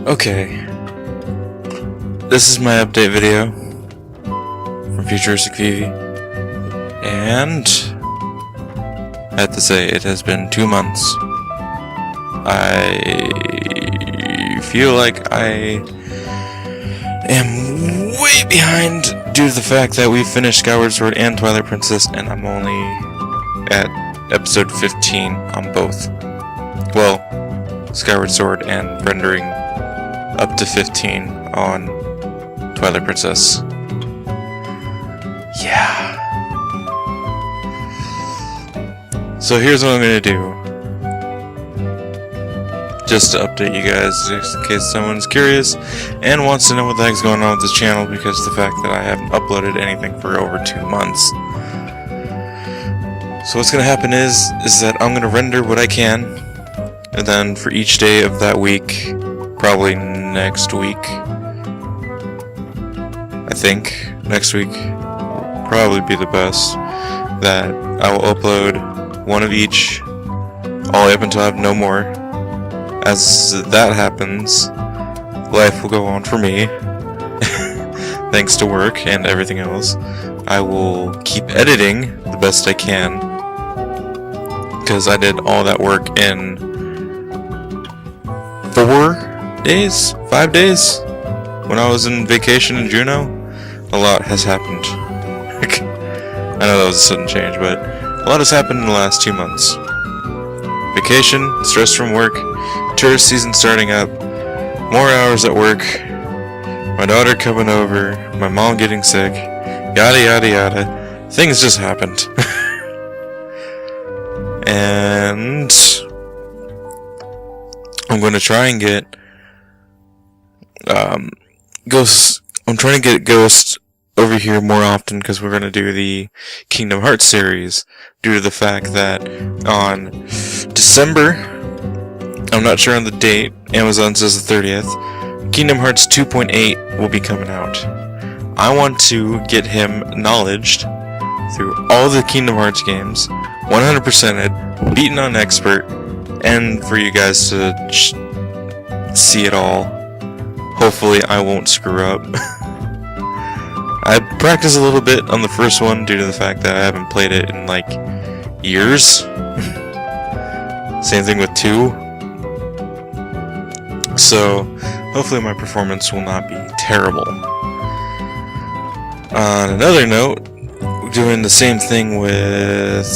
Okay, this is my update video from Futuristic Vivi, and I have to say it has been 2 months. I feel like I am way behind due to the fact that we finished Skyward Sword and Twilight Princess, and I'm only at episode 15 on both. Well, Skyward Sword and rendering up to 15 on Twilight Princess. Yeah. So here's what I'm gonna do. Just to update you guys, just in case someone's curious and wants to know what the heck's going on with this channel, because the fact that I haven't uploaded anything for over 2 months. So what's gonna happen is that I'm gonna render what I can, and then for each day of that week, probably next week, I think next week will probably be the best, that I will upload one of each all the way up until I have no more. As that happens, life will go on for me, thanks to work and everything else. I will keep editing the best I can, because I did all that work in 5 days, when I was in vacation in Juneau. A lot has happened. I know that was a sudden change, but a lot has happened in the last 2 months. Vacation, stress from work, tourist season starting up, more hours at work, my daughter coming over, my mom getting sick, yada yada yada. Things just happened. And I'm going to try and get Ghost. I'm trying to get Ghost over here more often, because we're going to do the Kingdom Hearts series, due to the fact that on December, I'm not sure on the date, Amazon says the 30th, Kingdom Hearts 2.8 will be coming out. I want to get him knowledged through all the Kingdom Hearts games, 100%ed, beaten on expert, and for you guys to see it all. Hopefully I won't screw up. I practiced a little bit on the first one due to the fact that I haven't played it in like years. Same thing with 2. So hopefully my performance will not be terrible. On another note, we're doing the same thing with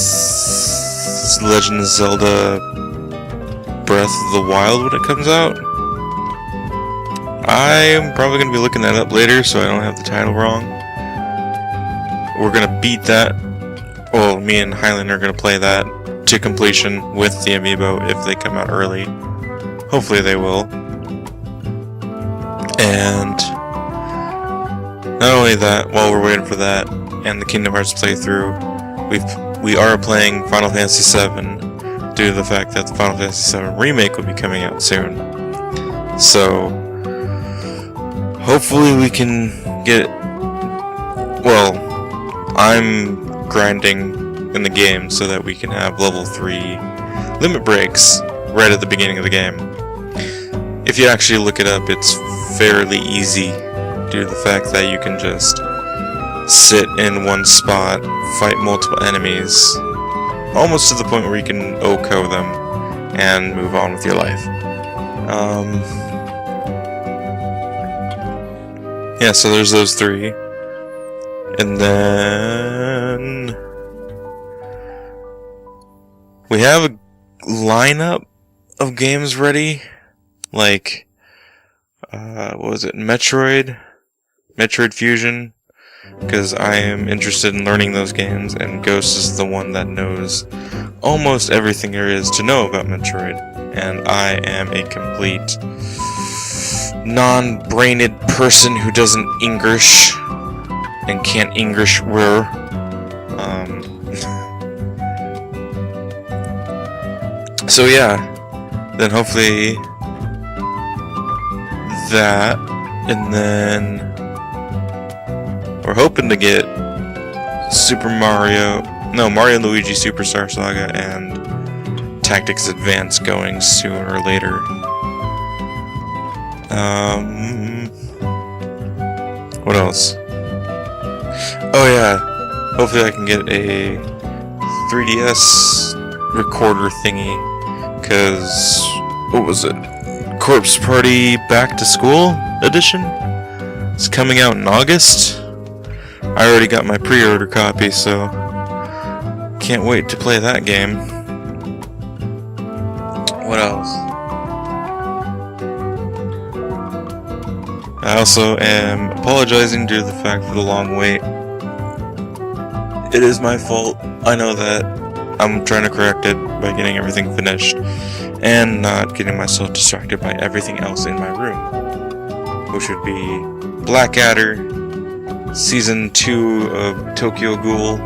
Legend of Zelda Breath of the Wild when it comes out. I'm probably going to be looking that up later so I don't have the title wrong. We're going to beat that. Well, me and Highland are going to play that to completion with the amiibo if they come out early. Hopefully they will. And not only that, while we're waiting for that and the Kingdom Hearts playthrough, we are playing Final Fantasy VII due to the fact that the Final Fantasy VII remake will be coming out soon. So hopefully we can get. Well, I'm grinding in the game so that we can have level 3 limit breaks right at the beginning of the game. If you actually look it up, it's fairly easy due to the fact that you can just sit in one spot, fight multiple enemies, almost to the point where you can OHKO them and move on with your life. Yeah, so there's those 3. And then we have a lineup of games ready, like what was it, Metroid Fusion, because I am interested in learning those games, and Ghost is the one that knows almost everything there is to know about Metroid, and I am a complete non-brained person who doesn't English and can't English word. So yeah, then hopefully that, and then we're hoping to get Mario and Luigi Superstar Saga and Tactics Advance going sooner or later. What else? Oh yeah, hopefully I can get a 3DS recorder thingy, cause, what was it? Corpse Party Back to School Edition? It's coming out in August. I already got my pre-order copy, so can't wait to play that game. What else? I also am apologizing due to the fact for the long wait. It is my fault. I know that. I'm trying to correct it by getting everything finished and not getting myself distracted by everything else in my room, which would be Blackadder, Season 2 of Tokyo Ghoul,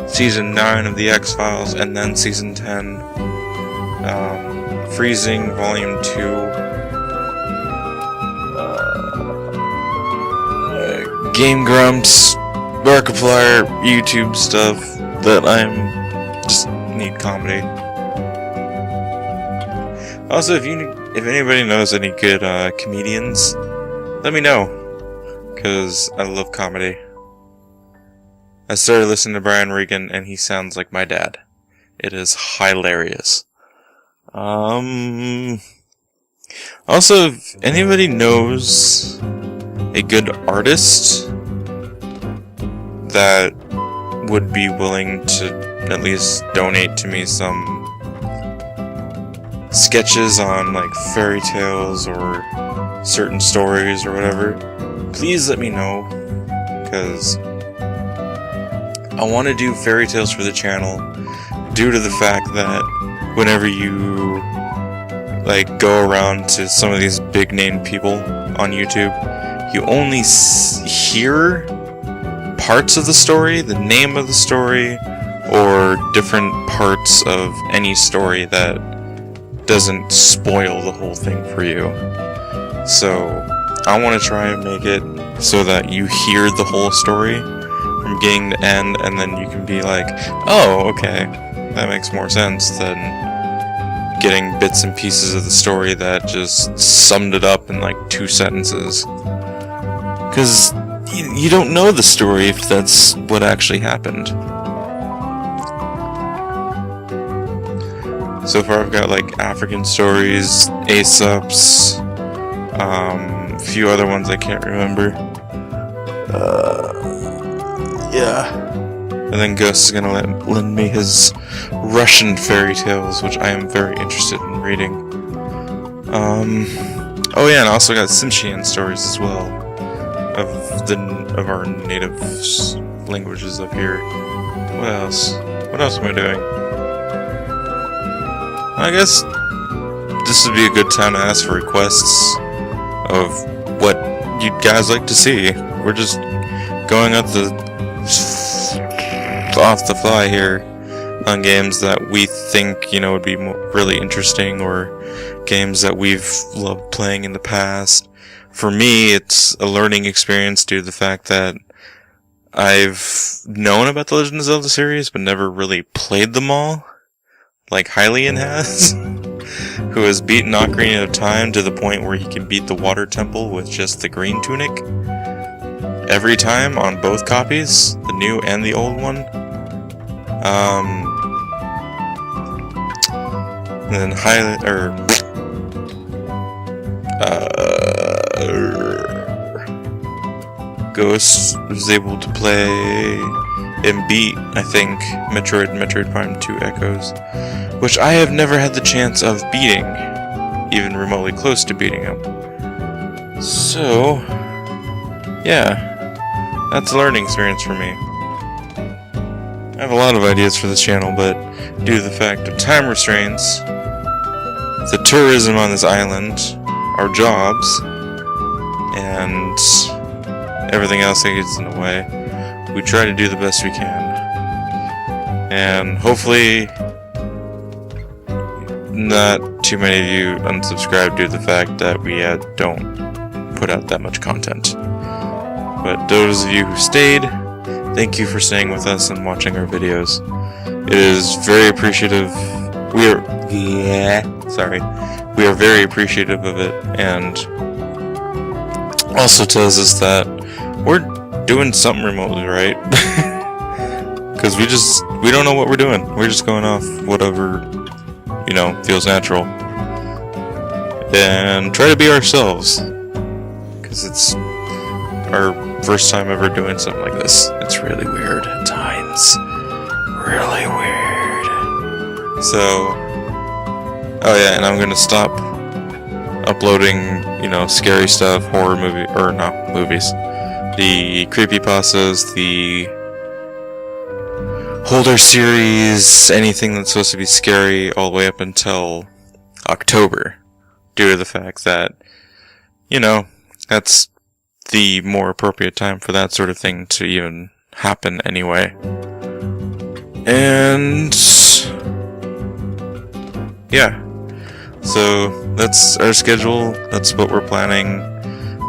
Season 9 of The X-Files, and then Season 10, Freezing Volume 2, Game Grumps, Markiplier, YouTube stuff that just need comedy. Also, if anybody knows any good comedians, let me know, cause I love comedy. I started listening to Brian Regan, and he sounds like my dad. It is hilarious. Also, if anybody knows a good artist that would be willing to at least donate to me some sketches on like fairy tales or certain stories or whatever, please let me know, because I want to do fairy tales for the channel due to the fact that whenever you like go around to some of these big name people on YouTube, you only hear parts of the story, the name of the story, or different parts of any story that doesn't spoil the whole thing for you. So I want to try and make it so that you hear the whole story from beginning to end, and then you can be like, oh, okay, that makes more sense than getting bits and pieces of the story that just summed it up in like 2 sentences. Because you don't know the story if that's what actually happened. So far I've got like African stories, Aesop's, a few other ones I can't remember. Yeah. And then Gus is gonna lend me his Russian fairy tales, which I am very interested in reading. Oh yeah, and I also got Tsimshian stories as well, of our native languages up here. What else? What else am I doing? I guess this would be a good time to ask for requests of what you guys like to see. We're just going off the fly here on games that we think, would be really interesting, or games that we've loved playing in the past. For me, it's a learning experience due to the fact that I've known about the Legend of Zelda series, but never really played them all, like Hylian has, who has beaten Ocarina of Time to the point where he can beat the Water Temple with just the green tunic every time on both copies, the new and the old one. And then Ghost was able to play and beat, I think, Metroid Prime 2 Echoes, which I have never had the chance of beating, even remotely close to beating him. So, yeah, that's a learning experience for me. I have a lot of ideas for this channel, but due to the fact of time restraints, the tourism on this island, our jobs, and everything else that gets in the way, we try to do the best we can. And hopefully not too many of you unsubscribe due to the fact that we don't put out that much content. But those of you who stayed, thank you for staying with us and watching our videos. It is very appreciative. we are very appreciative of it, and also tells us that we're doing something remotely right. Because we don't know what we're doing. We're just going off whatever, you know, feels natural. And try to be ourselves. Because it's our first time ever doing something like this. It's really weird at times. Really weird. So, oh yeah, and I'm gonna stop uploading, you know, scary stuff, horror movie, or not movies. The creepypastas, the Holder series, anything that's supposed to be scary all the way up until October. Due to the fact that, you know, that's the more appropriate time for that sort of thing to even happen anyway. And yeah, so that's our schedule, that's what we're planning,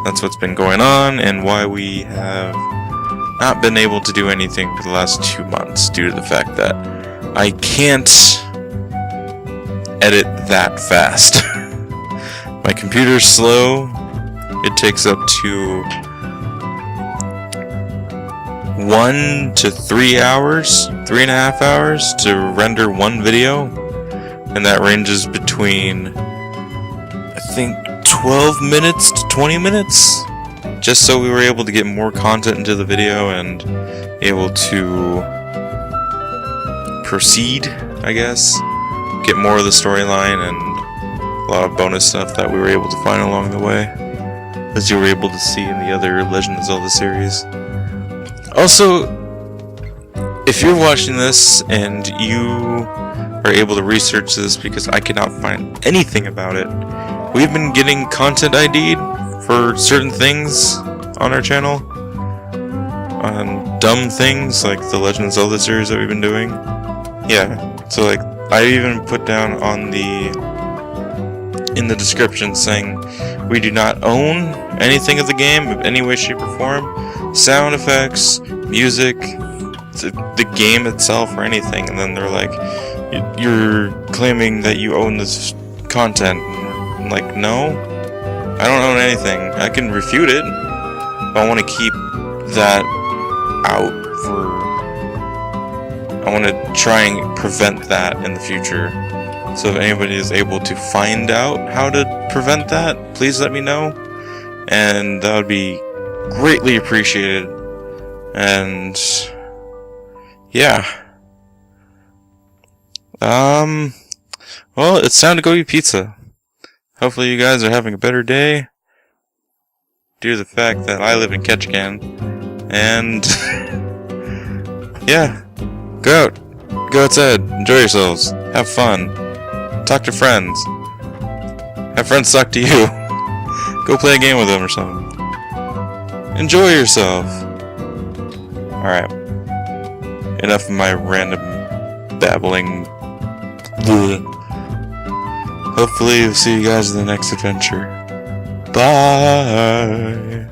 that's what's been going on, and why we have not been able to do anything for the last 2 months due to the fact that I can't edit that fast. My computer's slow. It takes up to 1 to 3 hours, 3.5 hours to render one video, and that ranges between, I think, 12 minutes to 20 minutes, just so we were able to get more content into the video and able to proceed, I guess, get more of the storyline and a lot of bonus stuff that we were able to find along the way, as you were able to see in the other Legend of Zelda series. Also, if you're watching this and you are able to research this, because I cannot find anything about it, we've been getting content ID'd for certain things on our channel, on dumb things like the Legend of Zelda series that we've been doing. Yeah, so like I even put down on in the description saying we do not own anything of the game in any way, shape, or form. Sound effects, music, the game itself, or anything. And then they're like, you're claiming that you own this content. I'm like, no, I don't own anything. I can refute it, but I want to keep that out I want to try and prevent that in the future. So if anybody is able to find out how to prevent that, please let me know, and that would be greatly appreciated. And yeah, well, it's time to go eat pizza. Hopefully you guys are having a better day, due to the fact that I live in Ketchikan. And yeah, go outside, enjoy yourselves, have fun. Talk to friends. Have friends talk to you. Go play a game with them or something. Enjoy yourself. Alright. Enough of my random babbling. Hopefully we'll see you guys in the next adventure. Bye.